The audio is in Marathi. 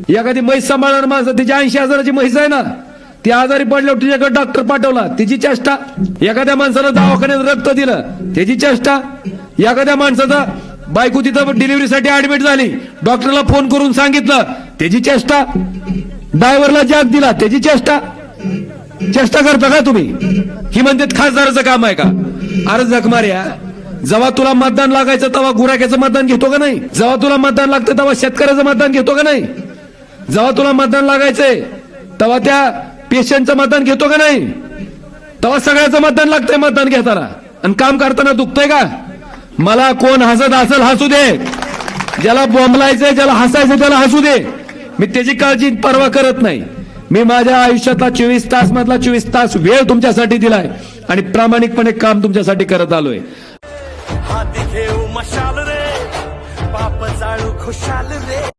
एखादी म्हैस सांभाळणार माणसं, तिची 80,000ची म्हैस आहे ना, ती आजारी पडल्यावर तुझ्याकडे डॉक्टर पाठवला, त्याची चेष्टा. एखाद्या माणसाला दवाखान्यात रक्त दिलं, त्याची चेष्टा. एखाद्या माणसाचा बायको तिथं डिलिव्हरीसाठी ऍडमिट झाली, डॉक्टरला फोन करून सांगितलं, त्याची चेष्टा. ड्रायव्हरला जॅक दिला, त्याची चेष्टा. चेष्टा करता का तुम्ही? ही म्हणतात खासदाराचं काम आहे का? अरे जखमार्या, जेव्हा तुला मतदान लागायचं तेव्हा गुराख्याचं मतदान घेतो का नाही? जेव्हा तुला मतदान लागतं तेव्हा शेतकऱ्याचं मतदान घेतो का नाही? जेव्हा तुला मतदान लागायचंय तेव्हा त्या पेशंटचं मतदान घेतो का नाही? तेव्हा सगळ्याचं मतदान लागतंय मतदान घेताना. आणि काम करताना दुखतंय का? मला कोण हसत असेल हसू दे, ज्याला बोंबलायचंय, ज्याला हसायचं त्याला हसू दे. मी त्याची काळजी परवा करत नाही. मी माझ्या आयुष्यातला 24 तास मधला 24 तास वेळ तुमच्यासाठी दिलाय आणि प्रामाणिकपणे काम तुमच्यासाठी करत आलोय. हाती घेऊ मशाल रे, पाप जाळू खुशाल रे.